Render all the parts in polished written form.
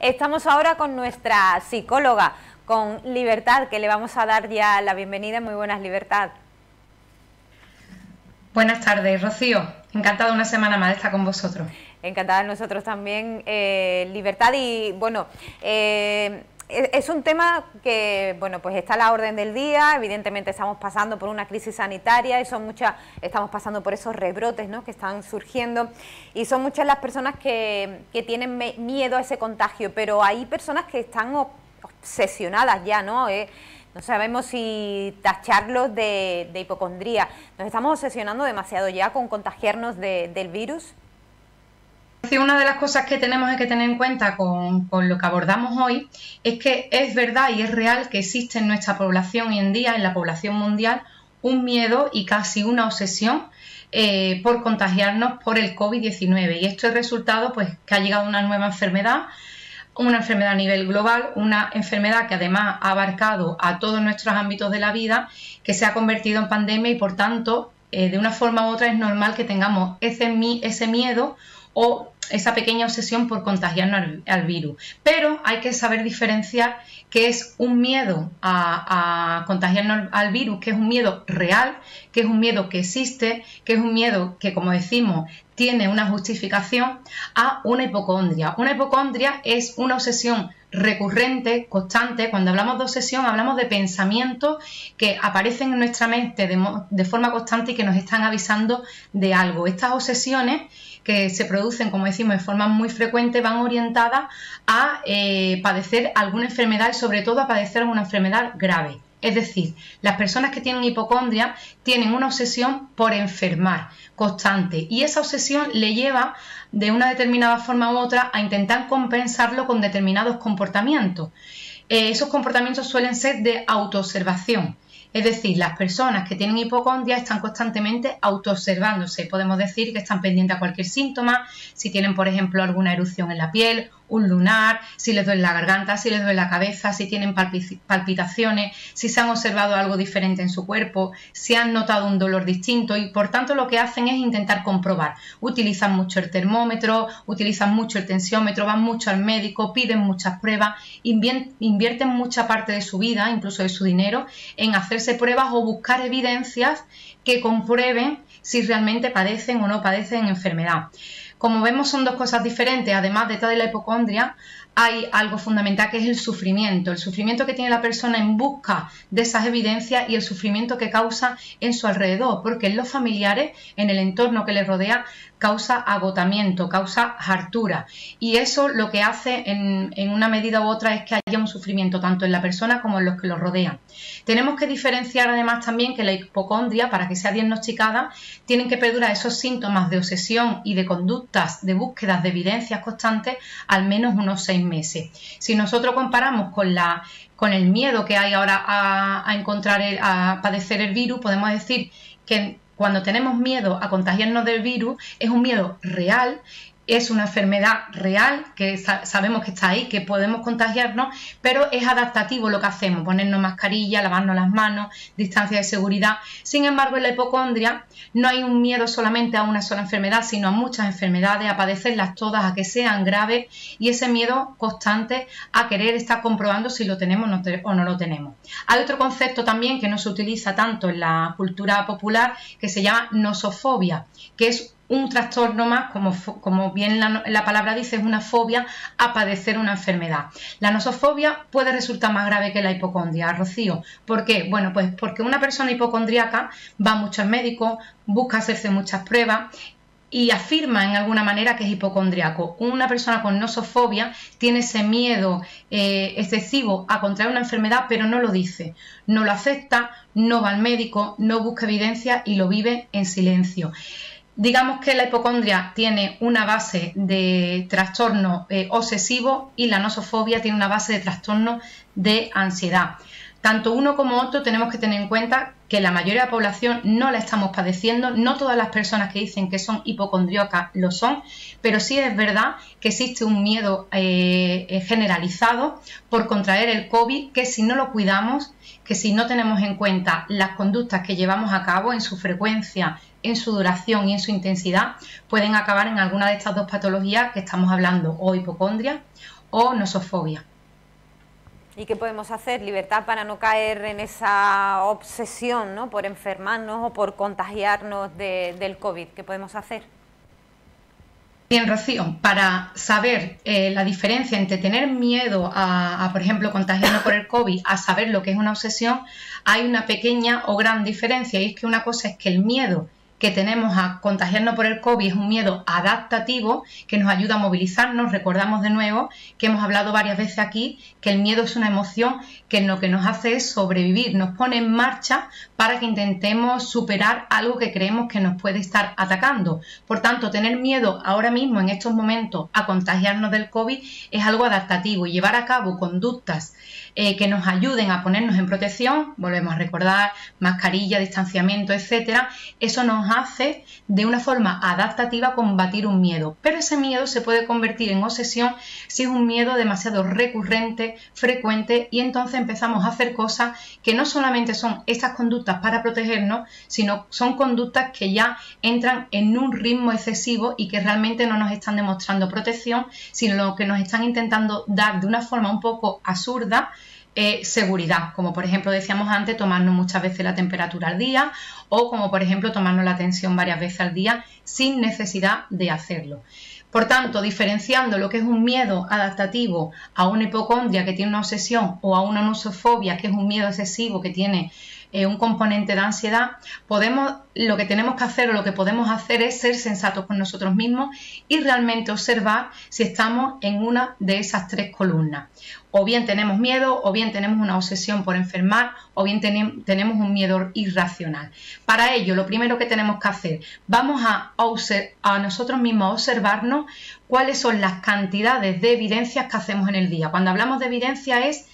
Estamos ahora con nuestra psicóloga, con Libertad, que le vamos a dar ya la bienvenida. Muy buenas, Libertad. Buenas tardes, Rocío. Encantada una semana más de estar con vosotros. Encantada nosotros también, Libertad. Y bueno, es un tema que, bueno, pues está a la orden del día. Evidentemente estamos pasando por una crisis sanitaria y estamos pasando por esos rebrotes, ¿no?, que están surgiendo, y son muchas las personas que tienen miedo a ese contagio, pero hay personas que están obsesionadas ya, ¿no? No sabemos si tacharlos de hipocondría. Nos estamos obsesionando demasiado ya con contagiarnos del virus. Una de las cosas que tenemos que tener en cuenta con lo que abordamos hoy es que es verdad y es real que existe en nuestra población hoy en día, en la población mundial, un miedo y casi una obsesión por contagiarnos por el COVID-19. Y esto es resultado, pues, que ha llegado una nueva enfermedad a nivel global, una enfermedad que además ha abarcado a todos nuestros ámbitos de la vida, que se ha convertido en pandemia y, por tanto, de una forma u otra es normal que tengamos ese miedo o esa pequeña obsesión por contagiarnos al virus. Pero hay que saber diferenciar qué es un miedo a contagiarnos al virus, que es un miedo real, que es un miedo que existe, que es un miedo que, como decimos, tiene una justificación, a una hipocondria. Una hipocondria es una obsesión recurrente, constante. Cuando hablamos de obsesión hablamos de pensamientos que aparecen en nuestra mente de forma constante y que nos están avisando de algo. Estas obsesiones, que se producen, como decimos, de forma muy frecuente, van orientadas a padecer alguna enfermedad y sobre todo a padecer una enfermedad grave. Es decir, las personas que tienen hipocondria tienen una obsesión por enfermar constante, y esa obsesión le lleva de una determinada forma u otra a intentar compensarlo con determinados comportamientos. Esos comportamientos suelen ser de autoobservación. Es decir, las personas que tienen hipocondria están constantemente autoobservándose. Podemos decir que están pendientes a cualquier síntoma, si tienen, por ejemplo, alguna erupción en la piel, un lunar, si les duele la garganta, si les duele la cabeza, si tienen palpitaciones, si se han observado algo diferente en su cuerpo, si han notado un dolor distinto, y por tanto lo que hacen es intentar comprobar. Utilizan mucho el termómetro, utilizan mucho el tensiómetro, van mucho al médico, piden muchas pruebas, invierten mucha parte de su vida, incluso de su dinero, en hacerse pruebas o buscar evidencias que comprueben si realmente padecen o no padecen enfermedad. Como vemos, son dos cosas diferentes. Además, detrás de la hipocondria hay algo fundamental, que es el sufrimiento que tiene la persona en busca de esas evidencias y el sufrimiento que causa en su alrededor, porque en los familiares, en el entorno que les rodea, causa agotamiento, causa hartura, y eso lo que hace en una medida u otra es que haya un sufrimiento tanto en la persona como en los que los rodean. Tenemos que diferenciar además también que la hipocondria, para que sea diagnosticada, tienen que perdurar esos síntomas de obsesión y de conductas de búsquedas de evidencias constantes al menos unos 6 meses. Si nosotros comparamos con el miedo que hay ahora a padecer el virus, podemos decir que cuando tenemos miedo a contagiarnos del virus es un miedo real, es una enfermedad real que sabemos que está ahí, que podemos contagiarnos, pero es adaptativo lo que hacemos, ponernos mascarilla, lavarnos las manos, distancia de seguridad. Sin embargo, en la hipocondria no hay un miedo solamente a una sola enfermedad, sino a muchas enfermedades, a padecerlas todas, a que sean graves, y ese miedo constante a querer estar comprobando si lo tenemos o no lo tenemos. Hay otro concepto también que no se utiliza tanto en la cultura popular, que se llama nosofobia, que es un trastorno más, como bien la palabra dice, es una fobia a padecer una enfermedad. La nosofobia puede resultar más grave que la hipocondria, Rocío. ¿Por qué? Bueno, pues porque una persona hipocondríaca va mucho al médico, busca hacerse muchas pruebas y afirma en alguna manera que es hipocondríaco. Una persona con nosofobia tiene ese miedo excesivo a contraer una enfermedad, pero no lo dice, no lo acepta, no va al médico, no busca evidencia y lo vive en silencio. Digamos que la hipocondria tiene una base de trastorno obsesivo y la nosofobia tiene una base de trastorno de ansiedad. Tanto uno como otro tenemos que tener en cuenta que la mayoría de la población no la estamos padeciendo, no todas las personas que dicen que son hipocondríacas lo son, pero sí es verdad que existe un miedo generalizado por contraer el COVID, que si no lo cuidamos, que si no tenemos en cuenta las conductas que llevamos a cabo en su frecuencia, en su duración y en su intensidad, pueden acabar en alguna de estas dos patologías que estamos hablando, o hipocondria o nosofobia. ¿Y qué podemos hacer, Libertad, para no caer en esa obsesión, ¿no?, por enfermarnos o por contagiarnos del COVID? ¿Qué podemos hacer? Bien, Rocío, para saber la diferencia entre tener miedo a, por ejemplo, contagiarnos por el COVID, a saber lo que es una obsesión, hay una pequeña o gran diferencia, y es que una cosa es que el miedo que tenemos a contagiarnos por el COVID es un miedo adaptativo que nos ayuda a movilizarnos. Recordamos de nuevo que hemos hablado varias veces aquí que el miedo es una emoción que lo que nos hace es sobrevivir, nos pone en marcha para que intentemos superar algo que creemos que nos puede estar atacando. Por tanto, tener miedo ahora mismo, en estos momentos, a contagiarnos del COVID es algo adaptativo, y llevar a cabo conductas que nos ayuden a ponernos en protección, volvemos a recordar, mascarilla, distanciamiento, etcétera, eso nos hace de una forma adaptativa combatir un miedo. Pero ese miedo se puede convertir en obsesión si es un miedo demasiado recurrente, frecuente, y entonces empezamos a hacer cosas que no solamente son estas conductas para protegernos, sino son conductas que ya entran en un ritmo excesivo y que realmente no nos están demostrando protección, sino lo que nos están intentando dar de una forma un poco absurda seguridad, como por ejemplo decíamos antes, tomarnos muchas veces la temperatura al día, o como por ejemplo tomarnos la tensión varias veces al día sin necesidad de hacerlo. Por tanto, diferenciando lo que es un miedo adaptativo a una hipocondria que tiene una obsesión, o a una nosofobia que es un miedo excesivo que tiene un componente de ansiedad, lo que tenemos que hacer o lo que podemos hacer es ser sensatos con nosotros mismos y realmente observar si estamos en una de esas tres columnas. O bien tenemos miedo, o bien tenemos una obsesión por enfermar, o bien tenemos un miedo irracional. Para ello, lo primero que tenemos que hacer, vamos a nosotros mismos a observarnos cuáles son las cantidades de evidencias que hacemos en el día. Cuando hablamos de evidencia es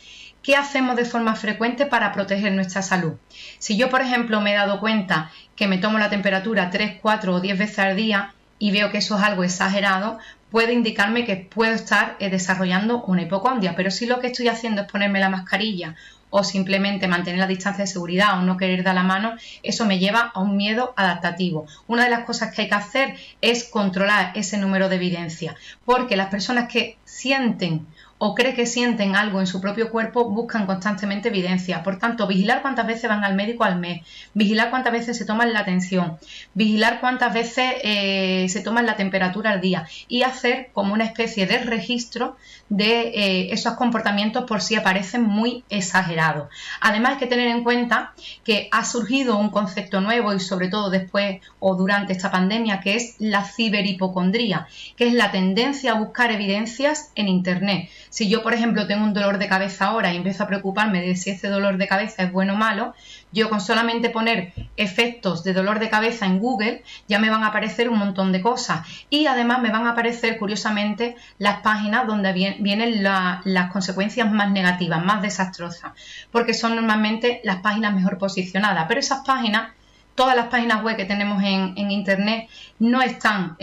¿qué hacemos de forma frecuente para proteger nuestra salud? Si yo, por ejemplo, me he dado cuenta que me tomo la temperatura 3, 4 o 10 veces al día y veo que eso es algo exagerado, puede indicarme que puedo estar desarrollando una hipocondria. Pero si lo que estoy haciendo es ponerme la mascarilla o simplemente mantener la distancia de seguridad o no querer dar la mano, eso me lleva a un miedo adaptativo. Una de las cosas que hay que hacer es controlar ese número de evidencias, porque las personas que sienten o cree que sienten algo en su propio cuerpo, buscan constantemente evidencia. Por tanto, vigilar cuántas veces van al médico al mes, vigilar cuántas veces se toman la tensión, vigilar cuántas veces se toman la temperatura al día, y hacer como una especie de registro de esos comportamientos por si aparecen muy exagerados. Además, hay que tener en cuenta que ha surgido un concepto nuevo, y sobre todo después o durante esta pandemia, que es la ciberhipocondría, que es la tendencia a buscar evidencias en Internet. Si yo, por ejemplo, tengo un dolor de cabeza ahora y empiezo a preocuparme de si ese dolor de cabeza es bueno o malo, yo con solamente poner efectos de dolor de cabeza en Google ya me van a aparecer un montón de cosas, y además me van a aparecer curiosamente las páginas donde vienen las consecuencias más negativas, más desastrosas, porque son normalmente las páginas mejor posicionadas. Pero esas páginas, todas las páginas web que tenemos en Internet no están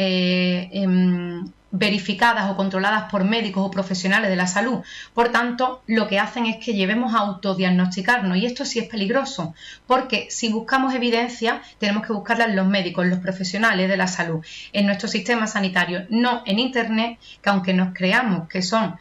verificadas o controladas por médicos o profesionales de la salud. Por tanto, lo que hacen es que llevemos a autodiagnosticarnos, y esto sí es peligroso, porque si buscamos evidencia tenemos que buscarla en los médicos, en los profesionales de la salud, en nuestro sistema sanitario, no en Internet, que aunque nos creamos que son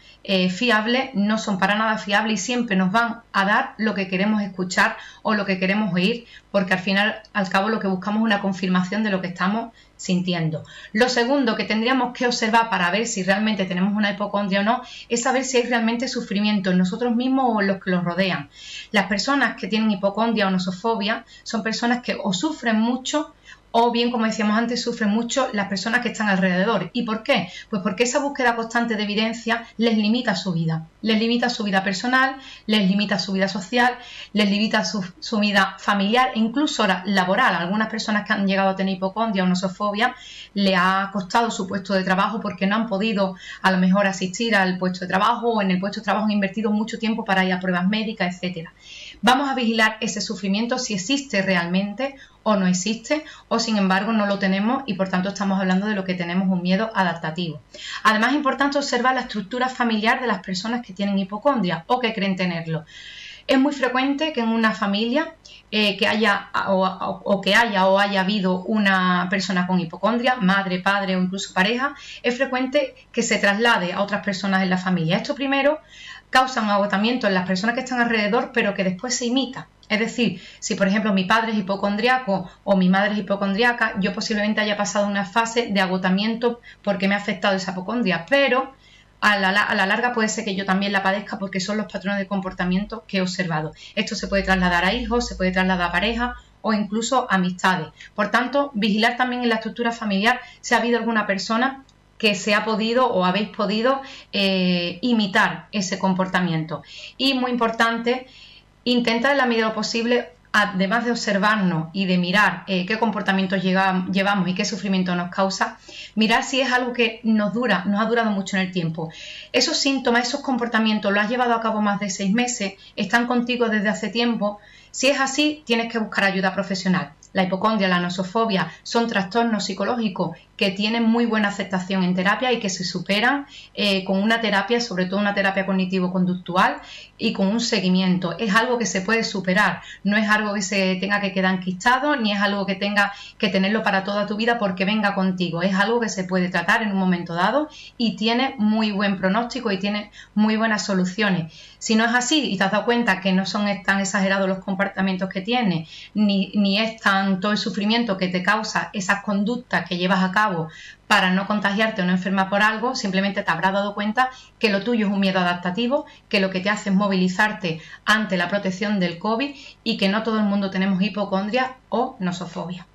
fiables, no son para nada fiables, y siempre nos van a dar lo que queremos escuchar o lo que queremos oír, porque al final, al cabo, lo que buscamos es una confirmación de lo que estamos sintiendo. Lo segundo que tendríamos que observar para ver si realmente tenemos una hipocondria o no, es saber si hay realmente sufrimiento en nosotros mismos o en los que los rodean. Las personas que tienen hipocondria o nosofobia son personas que o sufren mucho, o bien, como decíamos antes, sufren mucho las personas que están alrededor. ¿Y por qué? Pues porque esa búsqueda constante de evidencia les limita su vida. Les limita su vida personal, les limita su vida social, les limita su vida familiar e incluso laboral. A algunas personas que han llegado a tener hipocondria o nosofobia le ha costado su puesto de trabajo porque no han podido a lo mejor asistir al puesto de trabajo, o en el puesto de trabajo han invertido mucho tiempo para ir a pruebas médicas, etcétera. Vamos a vigilar ese sufrimiento, si existe realmente o no existe, o sin embargo no lo tenemos, y por tanto estamos hablando de lo que tenemos un miedo adaptativo. Además, es importante observar la estructura familiar de las personas que tienen hipocondria o que creen tenerlo. Es muy frecuente que en una familia que haya o haya habido una persona con hipocondria, madre, padre o incluso pareja, es frecuente que se traslade a otras personas en la familia. Esto primero causa un agotamiento en las personas que están alrededor, pero que después se imita. Es decir, si por ejemplo mi padre es hipocondriaco o mi madre es hipocondriaca, yo posiblemente haya pasado una fase de agotamiento porque me ha afectado esa hipocondria, pero a la larga puede ser que yo también la padezca porque son los patrones de comportamiento que he observado. Esto se puede trasladar a hijos, se puede trasladar a pareja o incluso a amistades. Por tanto, vigilar también en la estructura familiar si ha habido alguna persona que se ha podido o habéis podido imitar ese comportamiento. Y muy importante, intentar en la medida de lo posible, además de observarnos y de mirar qué comportamientos llevamos y qué sufrimiento nos causa, mirar si es algo que nos ha durado mucho en el tiempo. Esos síntomas, esos comportamientos, ¿lo has llevado a cabo más de 6 meses? ¿Están contigo desde hace tiempo? Si es así, tienes que buscar ayuda profesional. La hipocondria, la nosofobia son trastornos psicológicos que tienen muy buena aceptación en terapia y que se superan con una terapia, sobre todo una terapia cognitivo-conductual y con un seguimiento. Es algo que se puede superar, no es algo que se tenga que quedar enquistado, ni es algo que tenga que tenerlo para toda tu vida porque venga contigo. Es algo que se puede tratar en un momento dado y tiene muy buen pronóstico y tiene muy buenas soluciones. Si no es así y te has dado cuenta que no son tan exagerados los comportamientos que tienes, ni es tanto el sufrimiento que te causa esas conductas que llevas a cabo para no contagiarte o no enfermar por algo, simplemente te habrás dado cuenta que lo tuyo es un miedo adaptativo, que lo que te hace es movilizarte ante la protección del COVID y que no todo el mundo tenemos hipocondria o nosofobia.